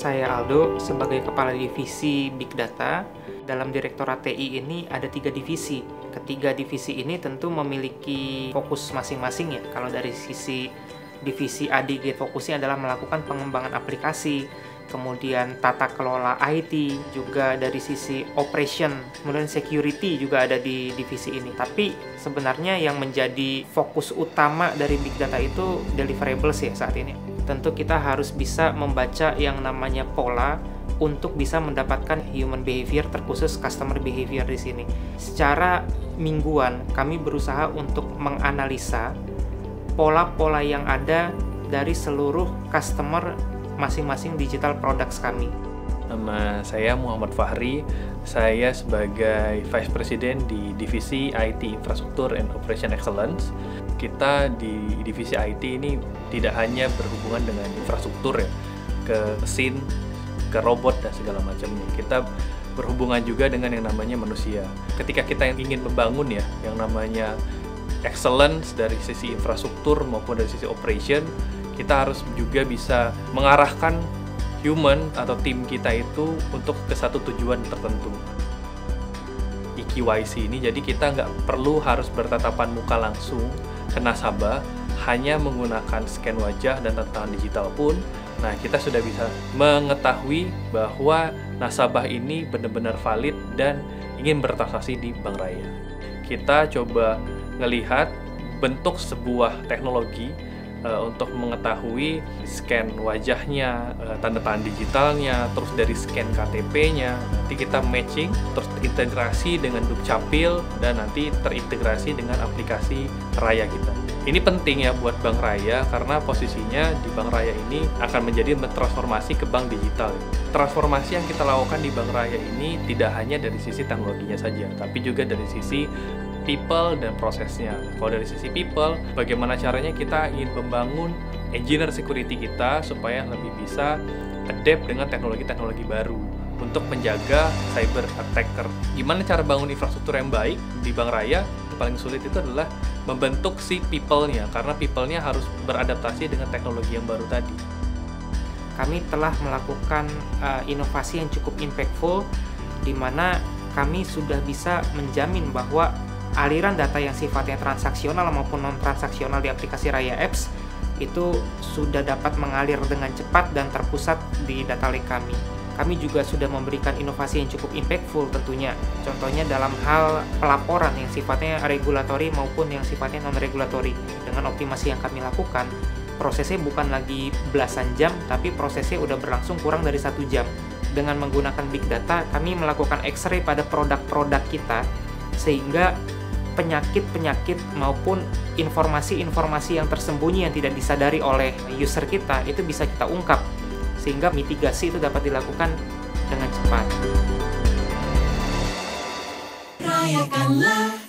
Saya Aldo, sebagai Kepala Divisi Big Data. Dalam Direktorat TI ini ada 3 divisi. Ketiga divisi ini tentu memiliki fokus masing-masing ya. Kalau dari sisi divisi ADG, fokusnya adalah melakukan pengembangan aplikasi, kemudian tata kelola IT, juga dari sisi operation, kemudian security juga ada di divisi ini. Tapi sebenarnya yang menjadi fokus utama dari Big Data itu deliverables ya saat ini. Tentu kita harus bisa membaca yang namanya pola untuk bisa mendapatkan human behavior, terkhusus customer behavior di sini. Secara mingguan kami berusaha untuk menganalisa pola-pola yang ada dari seluruh customer masing-masing digital products kami. Nama saya Muhammad Fahri, saya sebagai Vice President di Divisi IT Infrastructure and Operation Excellence. Kita di Divisi IT ini tidak hanya berhubungan dengan infrastruktur ya, ke mesin, ke robot dan segala macamnya. Kita berhubungan juga dengan yang namanya manusia. Ketika kita yang ingin membangun ya, yang namanya excellence dari sisi infrastruktur maupun dari sisi operation, kita harus juga bisa mengarahkan human atau tim kita itu untuk ke satu tujuan tertentu. EQYC ini jadi kita nggak perlu harus bertatapan muka langsung ke nasabah, hanya menggunakan scan wajah dan tanda tangan digital pun, nah kita sudah bisa mengetahui bahwa nasabah ini benar-benar valid dan ingin bertransaksi di Bank Raya. Kita coba ngelihat bentuk sebuah teknologi untuk mengetahui scan wajahnya, tanda tangan digitalnya, terus dari scan KTP-nya, nanti kita matching, terus terintegrasi dengan Dukcapil, dan nanti terintegrasi dengan aplikasi Raya kita. Ini penting ya buat Bank Raya, karena posisinya di Bank Raya ini akan menjadi transformasi ke bank digital. Transformasi yang kita lakukan di Bank Raya ini tidak hanya dari sisi teknologinya saja, tapi juga dari sisi people dan prosesnya. Kalau dari sisi people, bagaimana caranya kita ingin membangun engineer security kita supaya lebih bisa adapt dengan teknologi-teknologi baru untuk menjaga cyber attacker. Gimana cara bangun infrastruktur yang baik di Bank Raya? Yang paling sulit itu adalah membentuk si people-nya, karena people-nya harus beradaptasi dengan teknologi yang baru tadi. Kami telah melakukan inovasi yang cukup impactful, di mana kami sudah bisa menjamin bahwa aliran data yang sifatnya transaksional maupun non-transaksional di aplikasi Raya Apps itu sudah dapat mengalir dengan cepat dan terpusat di data lake kami. Kami juga sudah memberikan inovasi yang cukup impactful tentunya. Contohnya dalam hal pelaporan yang sifatnya regulatory maupun yang sifatnya non-regulatory. Dengan optimasi yang kami lakukan, prosesnya bukan lagi belasan jam, tapi prosesnya udah berlangsung kurang dari 1 jam. Dengan menggunakan Big Data, kami melakukan X-ray pada produk-produk kita, sehingga penyakit-penyakit maupun informasi-informasi yang tersembunyi yang tidak disadari oleh user kita itu bisa kita ungkap, sehingga mitigasi itu dapat dilakukan dengan cepat. Rayakanlah